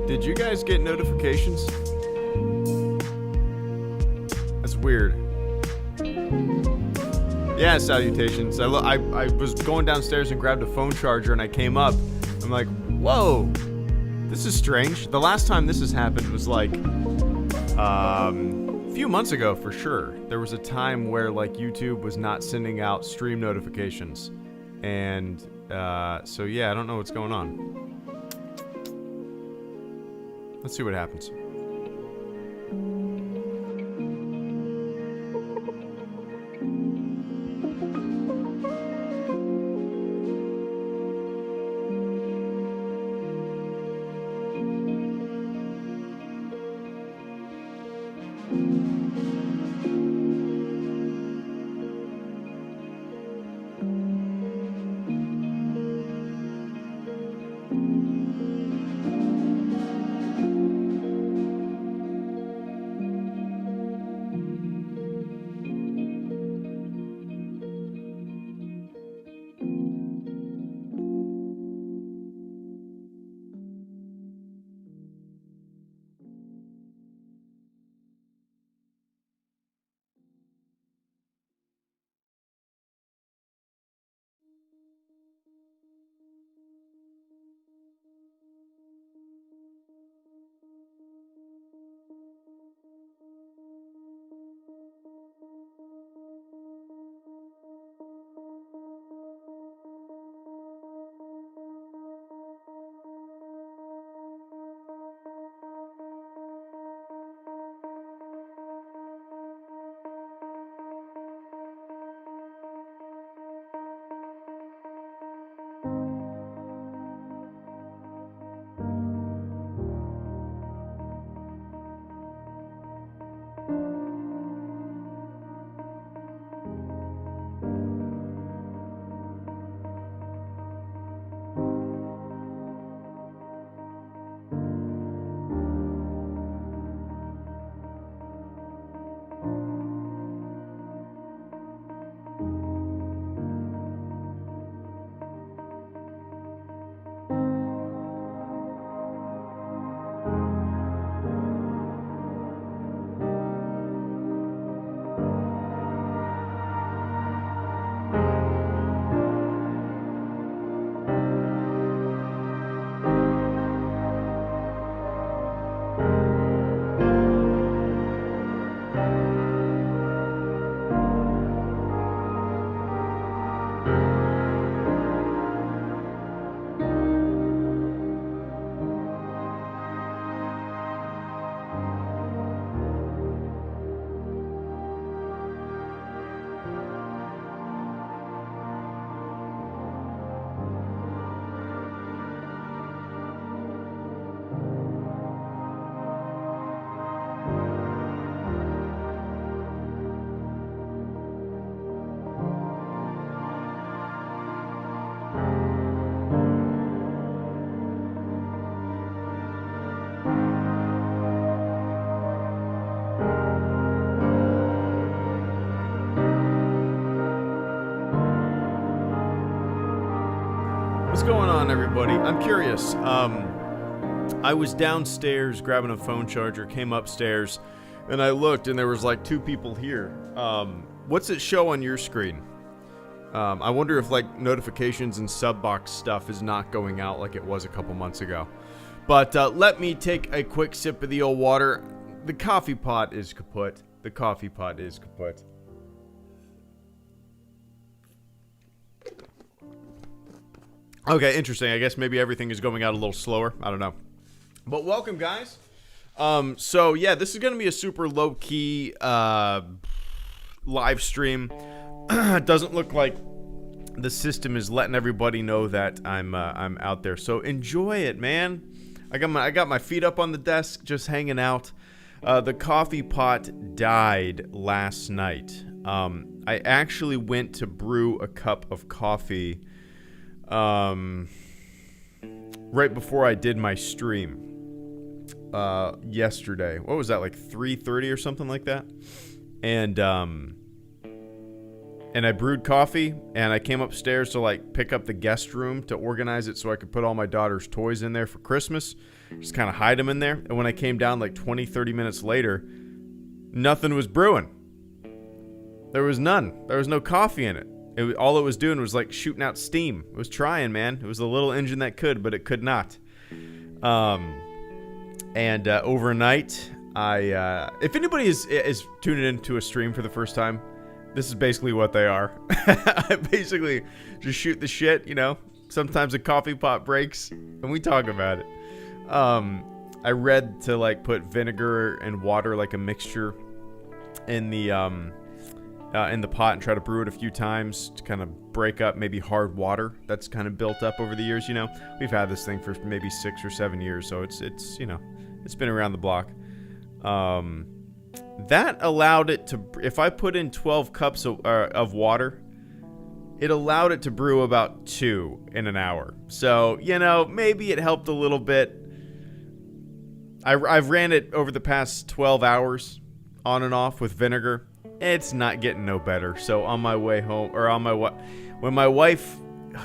Did you guys get notifications? That's weird. Yeah, salutations. I was going downstairs and grabbed a phone charger and I came up. I'm like, whoa, this is strange. The last time this has happened was like a few months ago for sure. There was a time where like YouTube was not sending out stream notifications. And so yeah, I don't know what's going on. Let's see what happens. going on, everybody? I'm curious. I was downstairs grabbing a phone charger, came upstairs, and I looked, and there was like 2 people here. What's it show on your screen? I wonder if like notifications and sub box stuff is not going out like it was a couple months ago. But let me take a quick sip of the old water. The coffee pot is kaput. The coffee pot is kaput. Okay, interesting. I guess maybe everything is going out a little slower. I don't know. But welcome, guys. So yeah, this is going to be a super low-key live stream. It doesn't look like the system is letting everybody know that I'm out there. So enjoy it, man. I got my feet up on the desk, just hanging out. The coffee pot died last night. I actually went to brew a cup of coffee right before I did my stream yesterday. What was that, like 3:30 or something like that? And I brewed coffee, and I came upstairs to like pick up the guest room to organize it so I could put all my daughter's toys in there for Christmas. Just kind of hide them in there. And when I came down like 20-30 minutes later, nothing was brewing. There was none. There was no coffee in it. All it was doing was like shooting out steam. It was trying, man. It was the little engine that could, but it could not. Overnight, if anybody is tuning into a stream for the first time, this is basically what they are. I basically just shoot the shit, you know. Sometimes a coffee pot breaks, and we talk about it. I read to like put vinegar and water, like a mixture, in the pot and try to brew it a few times to kind of break up maybe hard water that's kind of built up over the years. You know, we've had this thing for maybe 6 or 7 years, so it's you know, it's been around the block. That allowed it to, if I put in 12 cups of water, it allowed it to brew about 2 in an hour. So, you know, maybe it helped a little bit. I've ran it over the past 12 hours on and off with vinegar. It's not getting no better. So on my way home, or when my wife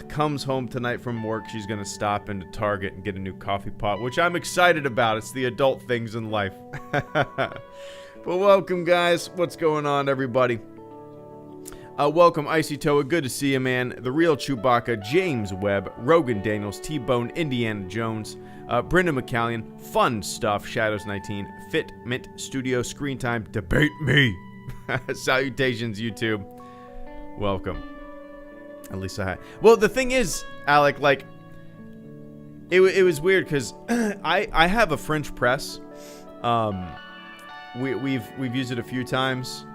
comes home tonight from work, she's going to stop into Target and get a new coffee pot, which I'm excited about. It's the adult things in life. But welcome, guys. What's going on, everybody? Welcome, Icy Toa. Good to see you, man. The Real Chewbacca, James Webb, Rogan Daniels, T-Bone, Indiana Jones, Brendan McCallion, Fun Stuff, Shadows 19, Fit Mint Studio, Screen Time, Debate Me. Salutations, YouTube. Welcome. At least I had. Well, the thing is, Alec, like, it was weird because I have a French press. We've used it a few times,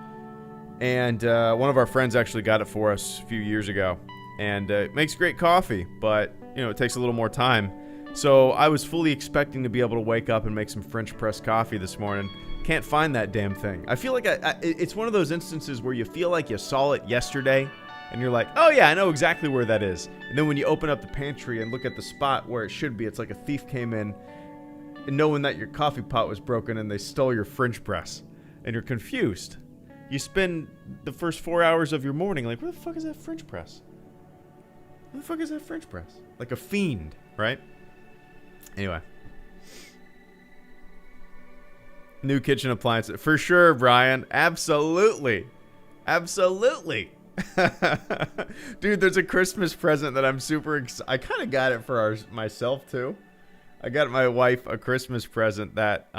and one of our friends actually got it for us a few years ago, and it makes great coffee, but you know, it takes a little more time. So I was fully expecting to be able to wake up and make some French press coffee this morning. Can't find that damn thing. I feel like it's one of those instances where you feel like you saw it yesterday, and you're like, oh yeah, I know exactly where that is. And then when you open up the pantry and look at the spot where it should be, it's like a thief came in and knowing that your coffee pot was broken and they stole your French press, and you're confused. You spend the first 4 hours of your morning like, where the fuck is that French press? Where the fuck is that French press? Like a fiend, right? Anyway. New kitchen appliance. For sure, Brian. Absolutely. Absolutely. Dude, there's a Christmas present that I'm super excited. I kind of got it for myself, too. I got my wife a Christmas present that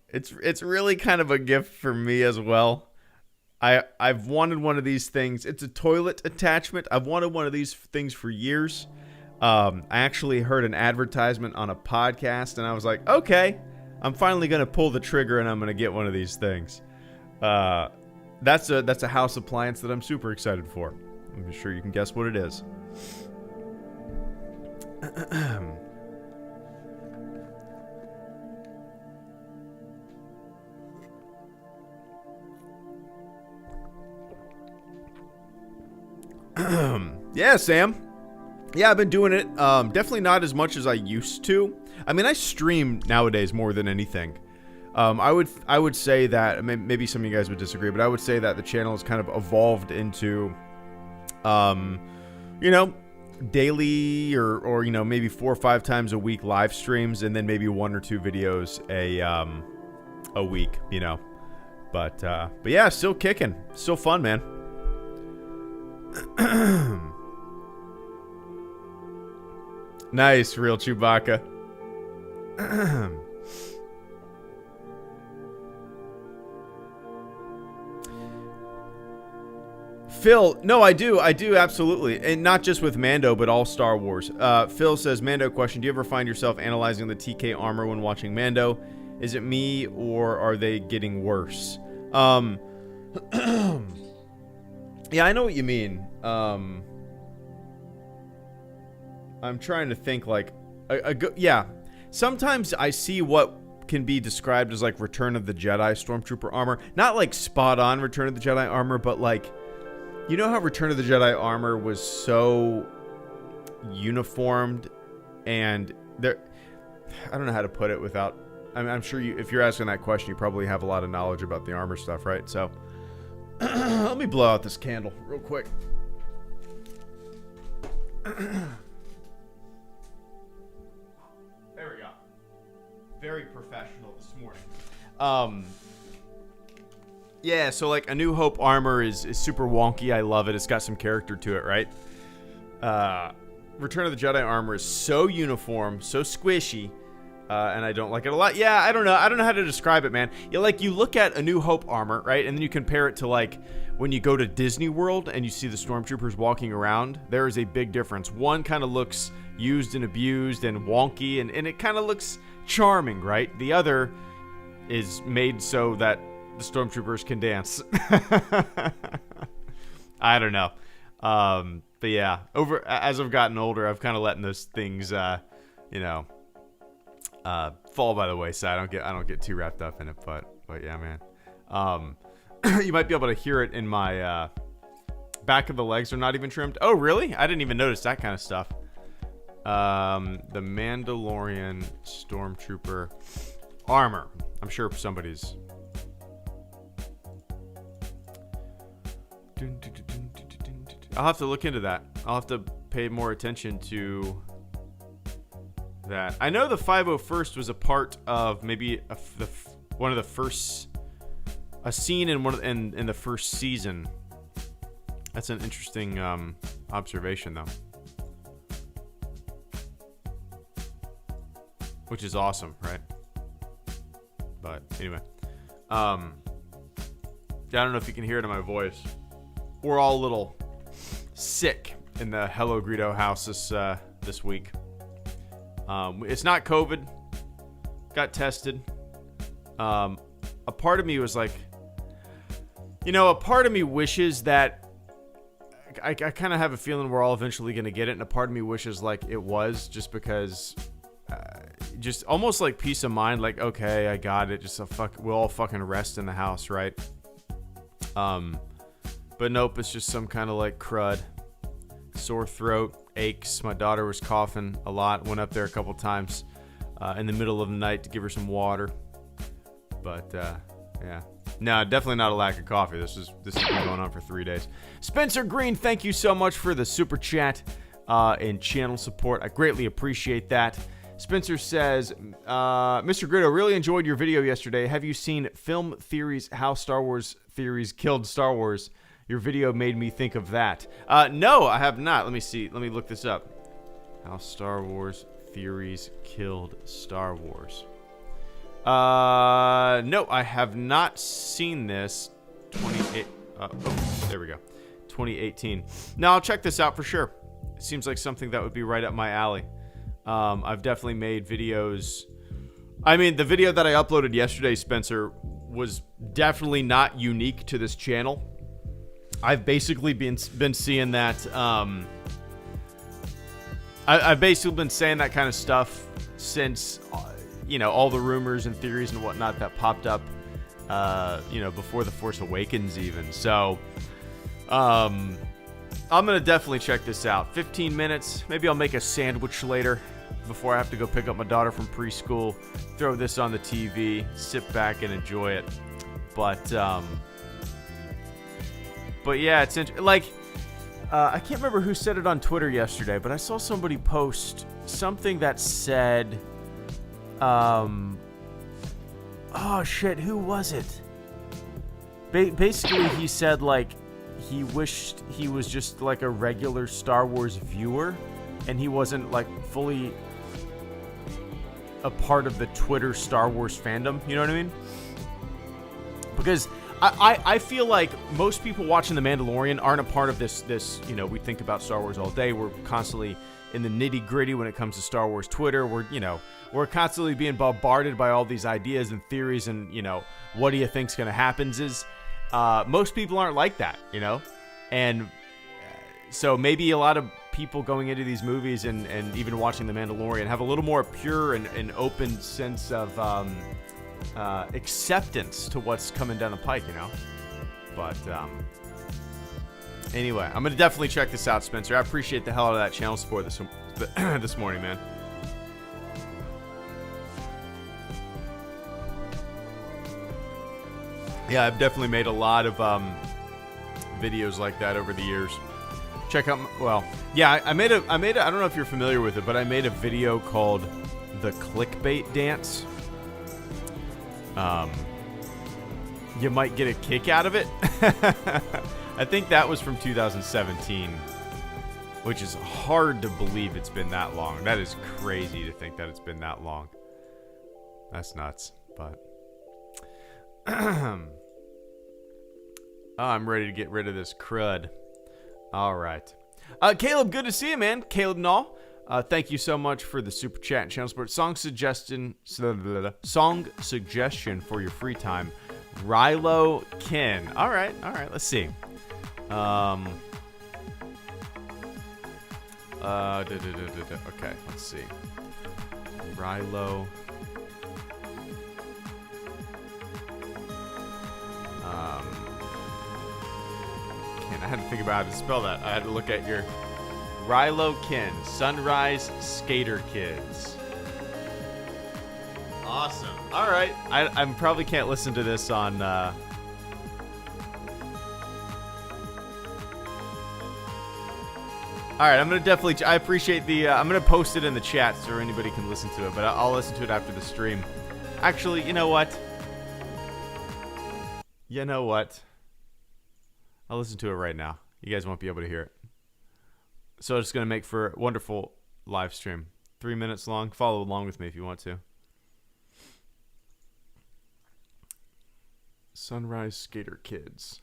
it's really kind of a gift for me as well. I've wanted one of these things. It's a toilet attachment. I've wanted one of these things for years. I actually heard an advertisement on a podcast, and I was like, okay, I'm finally going to pull the trigger, and I'm going to get one of these things. That's a house appliance that I'm super excited for. I'm sure you can guess what it is. Yeah, Sam. Yeah, I've been doing it. Definitely not as much as I used to. I mean, I stream nowadays more than anything. I would say that, maybe some of you guys would disagree, but I would say that the channel has kind of evolved into, you know, daily or you know, maybe 4 or 5 times a week live streams, and then maybe 1 or 2 videos a week, you know. But yeah, still kicking. Still fun, man. Nice, real Chewbacca. Phil, no, I do absolutely, and not just with Mando, but all Star Wars. Phil says, Mando question: do you ever find yourself analyzing the TK armor when watching Mando? Is it me, or are they getting worse? Yeah, I know what you mean. I'm trying to think, like, yeah. Sometimes I see what can be described as like Return of the Jedi Stormtrooper armor, not like spot on Return of the Jedi armor, but like, you know how Return of the Jedi armor was so uniformed, and there, I don't know how to put it without, I'm sure you, if you're asking that question, you probably have a lot of knowledge about the armor stuff, right? So let me blow out this candle real quick. There we go. Very professional this morning. Yeah, so like A New Hope armor is super wonky. I love it. It's got some character to it, right? Return of the Jedi armor is so uniform, so squishy, and I don't like it a lot. Yeah, I don't know how to describe it, man. Yeah, like you look at A New Hope armor, right? And then you compare it to like when you go to Disney World and you see the stormtroopers walking around. There is a big difference. One kind of looks used and abused and wonky, and it kind of looks charming, right? The other is made so that the stormtroopers can dance. I don't know. But yeah, as I've gotten older, I've kind of letting those things, you know, fall by the wayside. I don't get too wrapped up in it, but yeah, man. You might be able to hear it in my back of the legs are not even trimmed. Oh, really? I didn't even notice that kind of stuff. The Mandalorian Stormtrooper armor. I'm sure somebody's. I'll have to look into that. I'll have to pay more attention to that. I know the 501st was a part of maybe one of the first, a scene in the first season. That's an interesting observation, though. Which is awesome, right? But anyway, I don't know if you can hear it in my voice. We're all a little sick in the HelloGreedo house this week. It's not COVID. Got tested. A part of me was like, you know, a part of me wishes that I kind of have a feeling we're all eventually going to get it, and a part of me wishes like it was, just because just almost like peace of mind, like, okay, I got it, just we'll all fucking rest in the house, right? But nope, it's just some kind of like crud. Sore throat, aches. My daughter was coughing a lot. Went up there a couple times in the middle of the night to give her some water. But yeah, no, definitely not a lack of coffee. This has been going on for 3 days. Spencer Green, thank you so much for the super chat and channel support. I greatly appreciate that. Spencer says, Mr. Greedo, really enjoyed your video yesterday. Have you seen Film Theories How Star Wars Theories Killed Star Wars? Your video made me think of that. No, I have not. Let me see. Let me look this up. How Star Wars Theories Killed Star Wars. No, I have not seen this. There we go. 2018. Now, I'll check this out for sure. It seems like something that would be right up my alley. I've definitely made videos. I mean, the video that I uploaded yesterday, Spencer, was definitely not unique to this channel. I've basically been seeing that. I've basically been saying that kind of stuff since, you know, all the rumors and theories and whatnot that popped up, you know, before The Force Awakens even. So, I'm gonna definitely check this out. 15 minutes. Maybe I'll make a sandwich later before I have to go pick up my daughter from preschool. Throw this on the TV, sit back and enjoy it. But yeah, it's like, I can't remember who said it on Twitter yesterday, but I saw somebody post something that said, oh shit, who was it? Basically, he said, like, he wished he was just, like, a regular Star Wars viewer, and he wasn't, like, fully a part of the Twitter Star Wars fandom, you know what I mean? Because I feel like most people watching The Mandalorian aren't a part of this, you know, we think about Star Wars all day. We're constantly in the nitty-gritty when it comes to Star Wars Twitter. We're constantly being bombarded by all these ideas and theories and, you know, what do you think's going to happen is... most people aren't like that, you know? And so maybe a lot of people going into these movies and even watching The Mandalorian have a little more pure and open sense of acceptance to what's coming down the pike, you know? But anyway, I'm going to definitely check this out, Spencer. I appreciate the hell out of that channel support this morning, man. Yeah, I've definitely made a lot of videos like that over the years. Check out, I made a, I don't know if you're familiar with it, but I made a video called The Clickbait Dance. You might get a kick out of it. I think that was from 2017, which is hard to believe it's been that long. That is crazy to think that it's been that long. That's nuts, but... I'm ready to get rid of this crud. All right. Caleb, good to see you, man. Caleb Nall. Thank you so much for the super chat and channel support. Song suggestion for your free time. Rilo Ken. All right. Let's see. Okay, let's see. Rilo. I had to think about how to spell that. I had to look at your Rilo Ken, Sunrise Skater Kids. Awesome. All right. I probably can't listen to this on... All right, I'm going to definitely... I appreciate the... I'm going to post it in the chat so anybody can listen to it, but I'll listen to it after the stream. Actually, you know what? I'll listen to it right now. You guys won't be able to hear it. So it's going to make for a wonderful live stream. 3 minutes long. Follow along with me if you want to. Sunrise Skater Kids.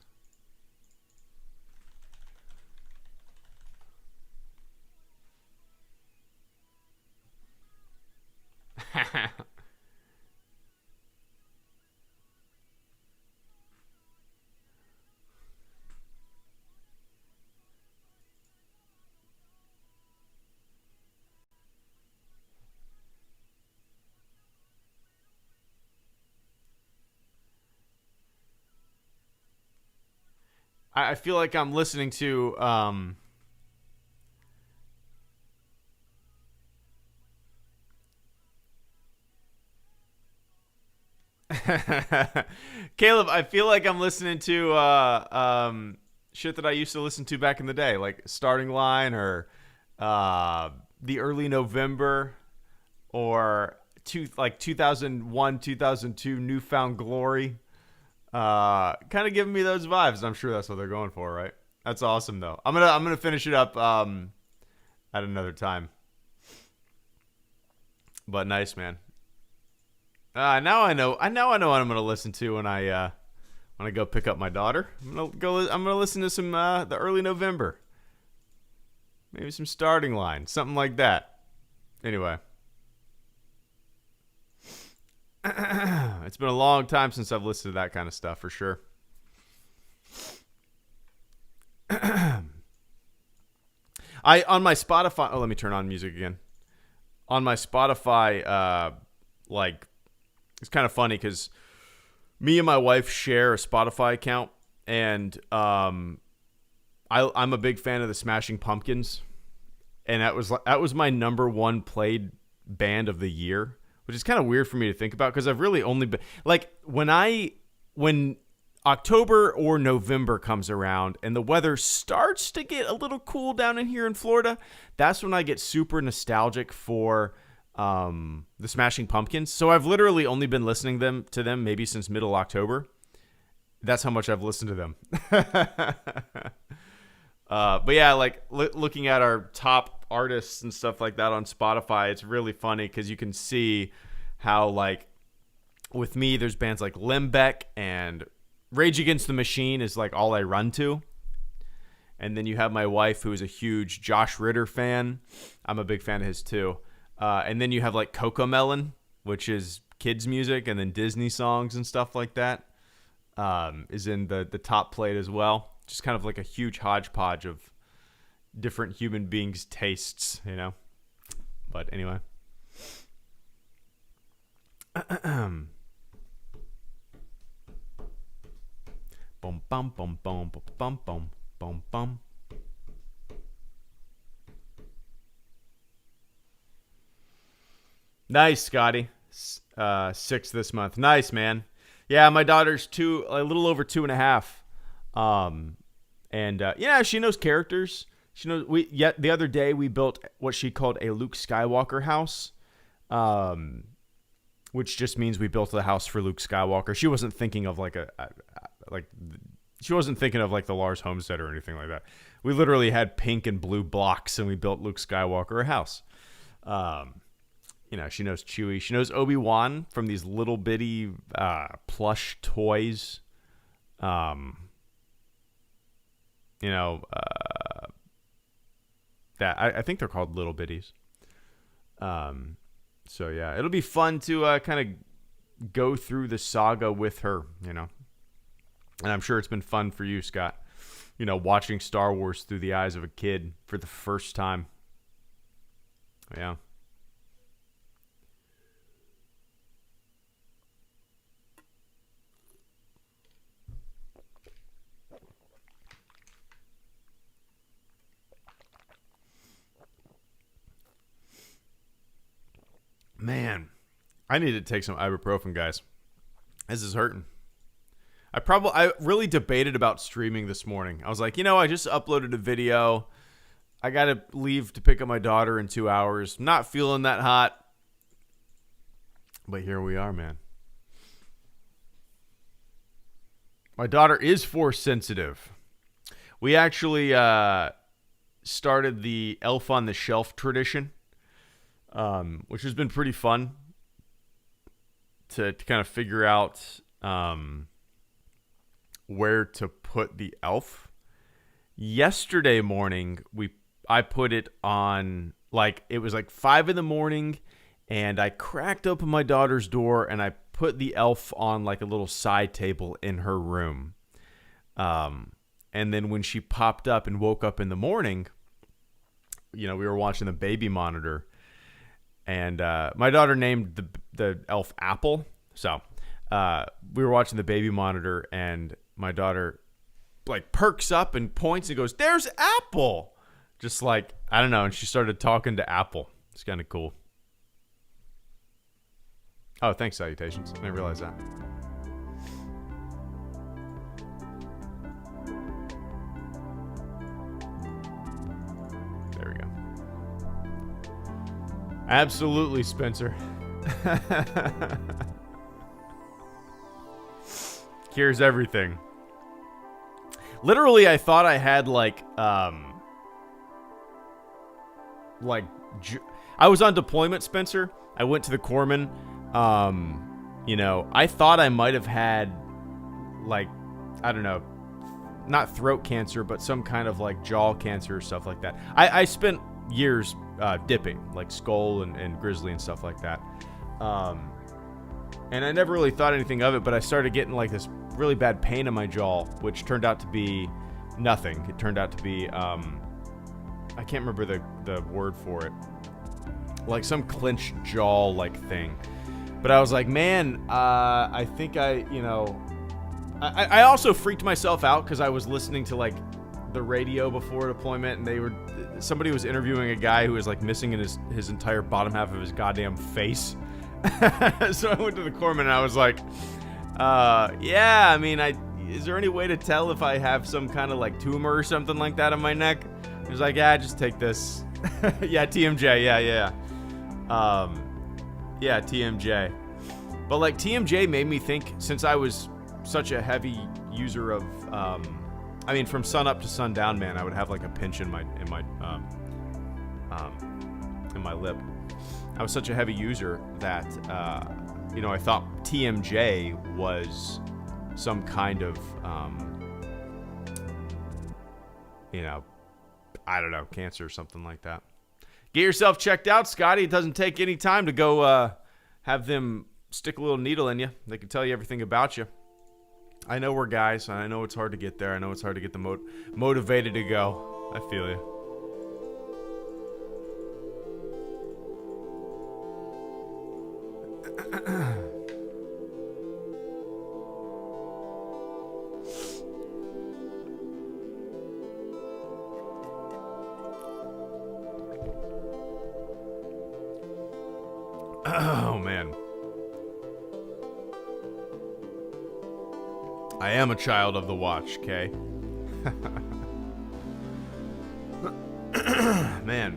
I feel like I'm listening to Caleb, I feel like I'm listening to shit that I used to listen to back in the day, like Starting Line or The Early November or 2001, 2002 Newfound Glory. Kind of giving me those vibes. I'm sure that's what they're going for, right? That's awesome, though. I'm gonna finish it up at another time. But nice, man. Now I know what I'm gonna listen to when I go pick up my daughter. I'm gonna listen to some the Early November. Maybe some Starting Line, something like that. Anyway. It's been a long time since I've listened to that kind of stuff, for sure. On my Spotify... Oh, let me turn on music again. On my Spotify, it's kind of funny because me and my wife share a Spotify account, and I'm a big fan of the Smashing Pumpkins, and that was my number one played band of the year. Which is kind of weird for me to think about because I've really only been like when October or November comes around and the weather starts to get a little cool down in here in Florida, that's when I get super nostalgic for the Smashing Pumpkins. So I've literally only been listening to them maybe since middle October. That's how much I've listened to them. But yeah, like looking at our top artists and stuff like that on Spotify, it's really funny because you can see how, like, with me, there's bands like Limbeck and Rage Against the Machine is like all I run to. And then you have my wife, who is a huge Josh Ritter fan. I'm a big fan of his too. And then you have like Cocomelon, which is kids music, and then Disney songs and stuff like that is in the top plate as well. Just kind of like a huge hodgepodge of different human beings' tastes, you know. But anyway. Boom, bum, bum, bum, bum, bum, bum, bum. Nice, Scotty. 6 this month. Nice, man. Yeah, my daughter's a little over 2.5. Yeah, she knows characters. She knows. The other day we built what she called a Luke Skywalker house, which just means we built a house for Luke Skywalker. She wasn't thinking of she wasn't thinking of like the Lars Homestead or anything like that. We literally had pink and blue blocks, and we built Luke Skywalker a house. She knows Chewie. She knows Obi-Wan from these little bitty plush toys. That I think they're called little bitties. So yeah, it'll be fun to kind of go through the saga with her, and I'm sure it's been fun for you, Scott, watching Star Wars through the eyes of a kid for the first time. Yeah. Man, I need to take some ibuprofen, guys. This is hurting. I really debated about streaming this morning. I was like, I just uploaded a video. I got to leave to pick up my daughter in 2 hours. Not feeling that hot. But here we are, man. My daughter is force sensitive. We actually started the Elf on the Shelf tradition. Which has been pretty fun to kind of figure out where to put the elf. Yesterday morning, I put it on, it was 5 a.m, and I cracked open my daughter's door and I put the elf on a little side table in her room. And then when she popped up and woke up in the morning, we were watching the baby monitor. And my daughter named the elf Apple. So we were watching the baby monitor, and my daughter perks up and points and goes, "There's Apple!" Just I don't know. And she started talking to Apple. It's kind of cool. Oh, thanks, Salutations. I didn't realize that. There we go. Absolutely, Spencer. Cures everything. Literally, I thought I had I was on deployment, Spencer. I went to the corpsman. I thought I might have had I don't know, not throat cancer, but some kind of jaw cancer or stuff like that. I spent years dipping, skull and grizzly and stuff like that. And I never really thought anything of it, but I started getting this really bad pain in my jaw, which turned out to be nothing. It turned out to be, I can't remember the word for it. Some clenched jaw thing. But I was like, man, I think I also freaked myself out because I was listening to the radio before deployment, and somebody was interviewing a guy who was missing in his entire bottom half of his goddamn face. So I went to the corpsman and I was like, yeah, I mean, is there any way to tell if I have some kind of like tumor or something like that on my neck? He was like, yeah, just take this. Yeah, TMJ. Yeah. Yeah, TMJ. But like TMJ made me think, since I was such a heavy user of, from sun up to sundown, man, I would have like a pinch in my lip. I was such a heavy user that, I thought TMJ was some kind of, I don't know, cancer or something like that. Get yourself checked out, Scotty. It doesn't take any time to go have them stick a little needle in you. They can tell you everything about you. I know we're guys, and I know it's hard to get there. I know it's hard to get the motivated to go. I feel you. Oh, man. I am a child of the watch, okay? Man.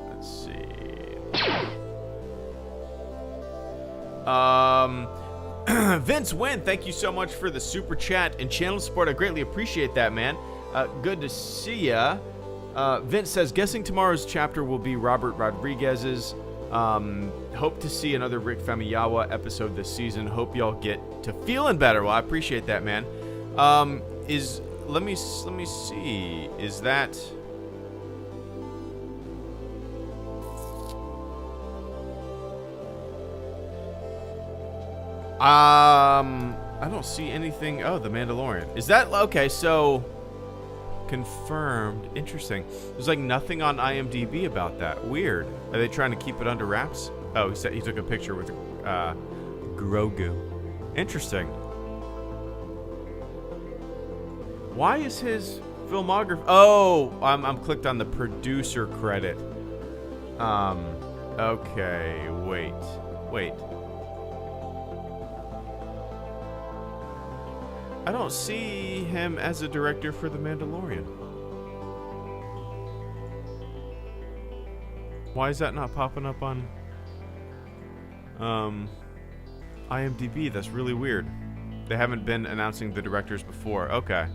Let's see. Vince Wynn, thank you so much for the super chat and channel support. I greatly appreciate that, man. Good to see ya. Vince says, guessing tomorrow's chapter will be Robert Rodriguez's. Hope to see another Rick Famuyiwa episode this season. Hope y'all get to feeling better. Well, I appreciate that, man. Let me see. Is that... I don't see anything. Oh, The Mandalorian. Is that okay? So confirmed. Interesting. There's like nothing on IMDb about that. Weird. Are they trying to keep it under wraps? Oh, he said he took a picture with Grogu. Interesting. Why is his filmography? Oh, I'm clicked on the producer credit. Okay. Wait. I don't see him as a director for The Mandalorian. Why is that not popping up on IMDb? That's really weird. They haven't been announcing the directors before. Okay.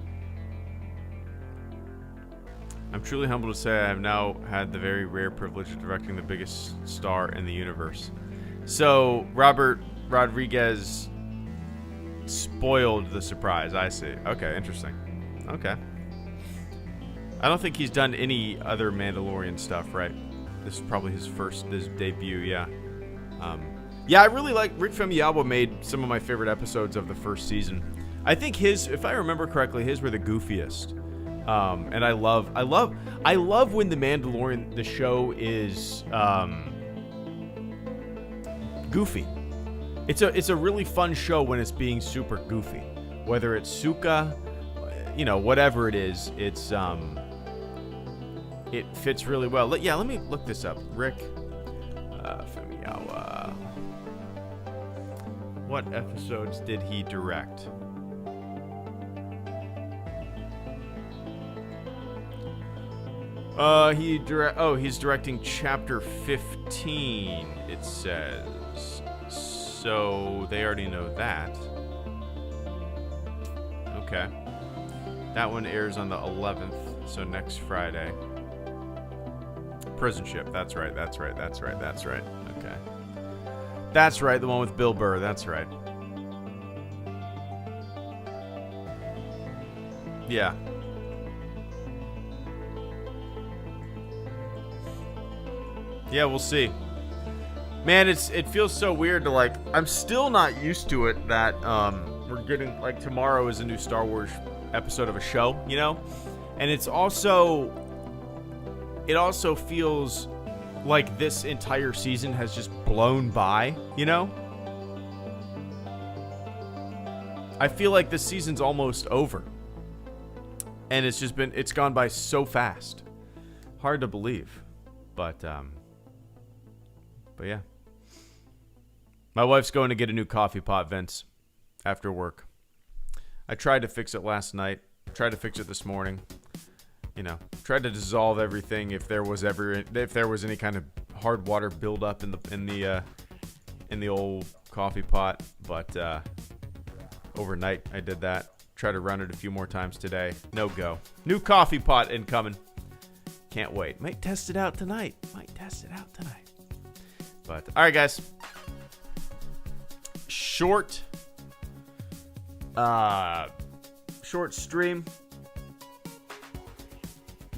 I'm truly humbled to say I have now had the very rare privilege of directing the biggest star in the universe. So, Robert Rodriguez spoiled the surprise. I see. Okay, interesting. Okay. I don't think he's done any other Mandalorian stuff, right? This is probably his debut, yeah. Yeah, I really like Rick Famuyiwa made some of my favorite episodes of the first season. I think his, if I remember correctly, his were the goofiest. And I love when The Mandalorian, the show, is goofy. It's a really fun show when it's being super goofy. Whether it's Suka, whatever it is, it fits really well. Yeah, let me look this up. Rick Famuyiwa. What episodes did he direct? He's directing chapter 15, it says. So they already know that. Okay. That one airs on the 11th, so next Friday. Prison Ship, that's right. Okay. That's right, the one with Bill Burr, that's right. Yeah. Yeah, we'll see. Man, it feels so weird to I'm still not used to it that we're getting tomorrow is a new Star Wars episode of a show, And it also feels like this entire season has just blown by, I feel like this season's almost over. And it's gone by so fast. Hard to believe. But yeah. My wife's going to get a new coffee pot, Vince, after work. I tried to fix it last night. Tried to fix it this morning. You know, tried to dissolve everything if there was any kind of hard water buildup in the old coffee pot. But overnight I did that. Try to run it a few more times today. No go. New coffee pot incoming. Can't wait. Might test it out tonight. But all right, guys. Short stream.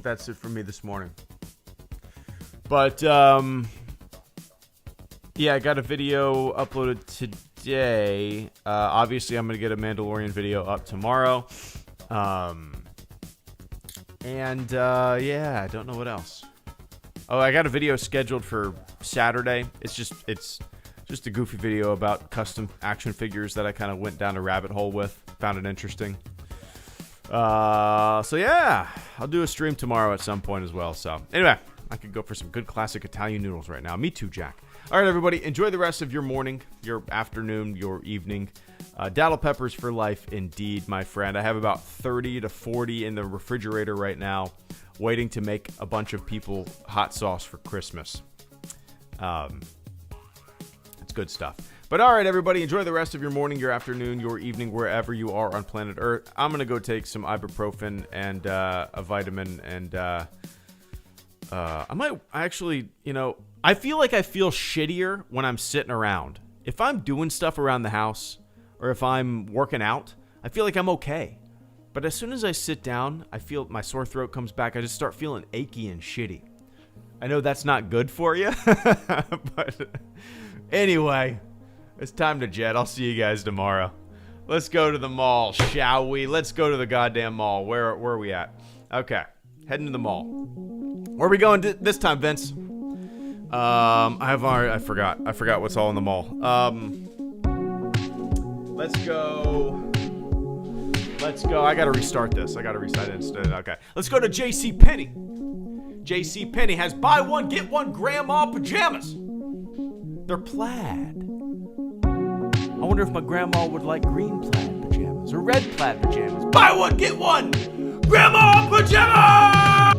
That's it for me this morning. But yeah, I got a video uploaded today. Obviously, I'm gonna get a Mandalorian video up tomorrow. Yeah, I don't know what else. Oh, I got a video scheduled for Saturday. It's just a goofy video about custom action figures that I kind of went down a rabbit hole with. Found it interesting. So yeah, I'll do a stream tomorrow at some point as well. So anyway, I could go for some good classic Italian noodles right now. Me too, Jack. All right, everybody, enjoy the rest of your morning, your afternoon, your evening. Daddle peppers for life, indeed, my friend. I have about 30 to 40 in the refrigerator right now, waiting to make a bunch of people hot sauce for Christmas. It's good stuff. But all right, everybody, enjoy the rest of your morning, your afternoon, your evening, wherever you are on planet Earth. I'm going to go take some ibuprofen and a vitamin, and I might actually, I feel like I feel shittier when I'm sitting around. If I'm doing stuff around the house or if I'm working out, I feel like I'm okay. But as soon as I sit down, I feel my sore throat comes back. I just start feeling achy and shitty. I know that's not good for you, but anyway, it's time to jet. I'll see you guys tomorrow. Let's go to the mall, shall we? Let's go to the goddamn mall. Where are we at? Okay, heading to the mall. Where are we going this time, Vince? I forgot what's all in the mall. Let's go. I gotta restart this. I gotta reset it instead. Okay, let's go to JCPenney. JCPenney has buy one, get one grandma pajamas. They're plaid. I wonder if my grandma would like green plaid pajamas or red plaid pajamas. Buy one, get one, grandma pajamas!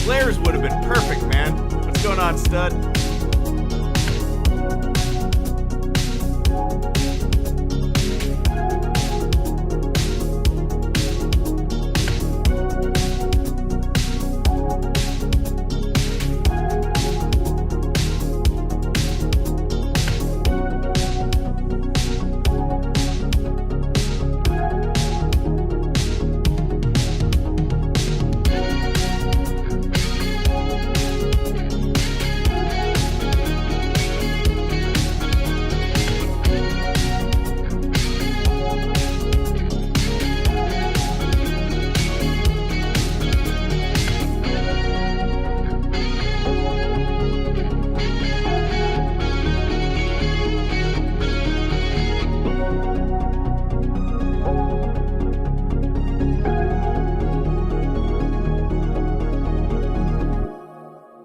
Blair's would have been perfect, man. What's going on, stud?